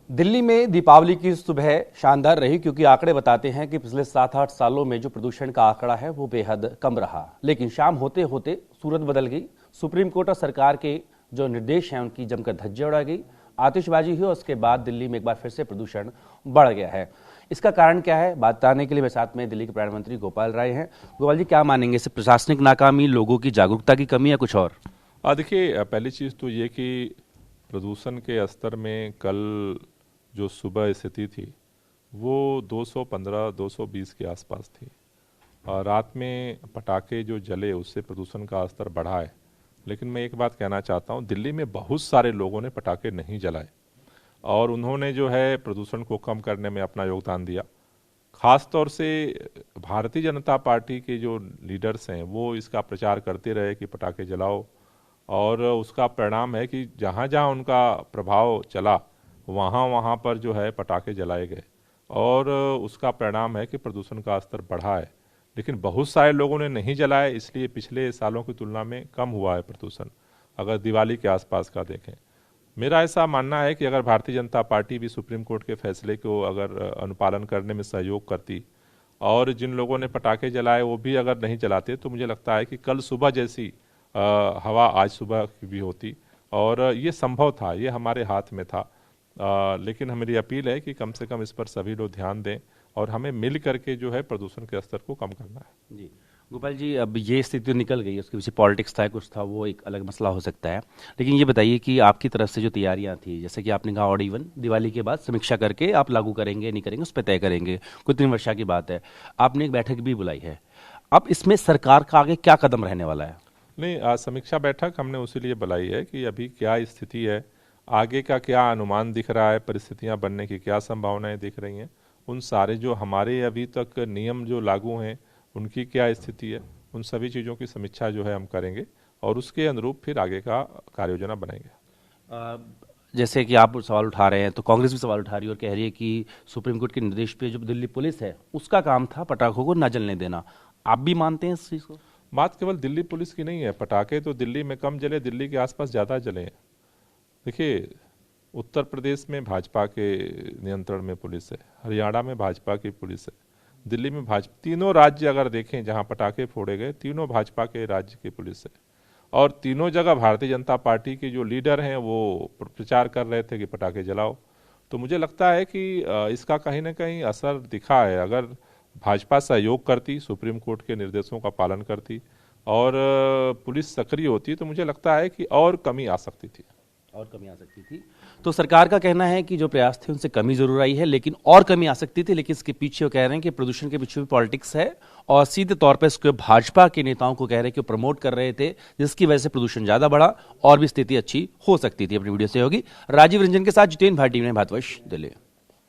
दिल्ली में दीपावली की सुबह शानदार रही क्योंकि आंकड़े बताते हैं कि पिछले 7-8 सालों में जो प्रदूषण का आंकड़ा है वो बेहद कम रहा। लेकिन शाम होते होते सूरत बदल गई। सुप्रीम कोर्ट और सरकार के जो निर्देश हैं उनकी जमकर धज्जियां उड़ा गई, आतिशबाजी हुई और उसके बाद दिल्ली में एक बार फिर से प्रदूषण बढ़ गया है। इसका कारण क्या है, बात बताने के लिए मेरे साथ में दिल्ली के पर्यावरण मंत्री गोपाल राय हैं। गोपाल जी, क्या मानेंगे, इसे प्रशासनिक नाकामी, लोगों की जागरूकता की कमी या कुछ और? देखिए, पहली चीज़ तो ये कि प्रदूषण के स्तर में कल जो सुबह स्थिति थी वो 215-220 के आसपास थी और रात में पटाखे जो जले उससे प्रदूषण का स्तर बढ़ा है। लेकिन मैं एक बात कहना चाहता हूँ, दिल्ली में बहुत सारे लोगों ने पटाखे नहीं जलाए और उन्होंने जो है प्रदूषण को कम करने में अपना योगदान दिया। खास तौर से भारतीय जनता पार्टी के जो लीडर्स हैं वो इसका प्रचार करते रहे कि पटाखे जलाओ, और उसका परिणाम है कि जहाँ जहाँ उनका प्रभाव चला वहाँ वहाँ पर जो है पटाखे जलाए गए और उसका परिणाम है कि प्रदूषण का स्तर बढ़ा है। लेकिन बहुत सारे लोगों ने नहीं जलाए, इसलिए पिछले सालों की तुलना में कम हुआ है प्रदूषण, अगर दिवाली के आसपास का देखें। मेरा ऐसा मानना है कि अगर भारतीय जनता पार्टी भी सुप्रीम कोर्ट के फैसले को अगर अनुपालन करने में सहयोग करती और जिन लोगों ने पटाखे जलाए वो भी अगर नहीं जलाते, तो मुझे लगता है कि कल सुबह जैसी हवा आज सुबह की भी होती और ये संभव था, ये हमारे हाथ में था। लेकिन मेरी अपील है कि कम से कम इस पर सभी लोग ध्यान दें और हमें मिल करके जो है प्रदूषण के स्तर को कम करना है। जी गोपाल जी, अब ये स्थिति निकल गई, उसके पीछे पॉलिटिक्स था, कुछ था, वो एक अलग मसला हो सकता है। लेकिन ये बताइए कि आपकी तरफ से जो तैयारियां थी, जैसे कि आपने कहा ऑड इवन दिवाली के बाद समीक्षा करके आप लागू करेंगे नहीं करेंगे उस पर तय करेंगे, कुछ दिन वर्षा की बात है, आपने एक बैठक भी बुलाई है। अब इसमें सरकार का आगे क्या कदम रहने वाला है? नहीं, समीक्षा बैठक हमने उसी लिए बुलाई है कि अभी क्या स्थिति है, आगे का क्या अनुमान दिख रहा है, परिस्थितियां बनने की क्या संभावनाएं दिख रही हैं, उन सारे जो हमारे अभी तक नियम जो लागू हैं उनकी क्या स्थिति है, उन सभी चीज़ों की समीक्षा जो है हम करेंगे और उसके अनुरूप फिर आगे का कार्य योजना बनाएंगे। जैसे कि आप सवाल उठा रहे हैं तो कांग्रेस भी सवाल उठा रही है और कह रही है कि सुप्रीम कोर्ट के निर्देश पे जो दिल्ली पुलिस है उसका काम था पटाखों को न जलने देना। आप भी मानते हैं इस चीज़ को? बात केवल दिल्ली पुलिस की नहीं है, पटाखे तो दिल्ली में कम जले, दिल्ली के आसपास ज़्यादा जले हैं। देखिए, उत्तर प्रदेश में भाजपा के नियंत्रण में पुलिस है, हरियाणा में भाजपा की पुलिस है, दिल्ली में भाजपा, तीनों राज्य अगर देखें जहां पटाखे फोड़े गए तीनों भाजपा के राज्य की पुलिस है और तीनों जगह भारतीय जनता पार्टी के जो लीडर हैं वो प्रचार कर रहे थे कि पटाखे जलाओ। तो मुझे लगता है कि इसका कहीं ना कहीं असर दिखा है। अगर भाजपा सहयोग करती, सुप्रीम कोर्ट के निर्देशों का पालन करती और पुलिस सक्रिय होती तो मुझे लगता है कि और कमी आ सकती थी। तो सरकार का कहना है कि जो प्रयास थे उनसे कमी जरूर आई है, लेकिन और कमी आ सकती थी। लेकिन इसके पीछे वो कह रहे हैं कि प्रदूषण के पीछे भी पॉलिटिक्स है और सीधे तौर पर इसको भाजपा के नेताओं को कह रहे हैं कि वो प्रमोट कर रहे थे, जिसकी वजह से प्रदूषण ज्यादा बढ़ा और भी स्थिति अच्छी हो सकती थी। अपनी वीडियो से होगी राजीव रंजन के साथ जितेंद्र भाटी ने, भारतवर्ष दिल्ली।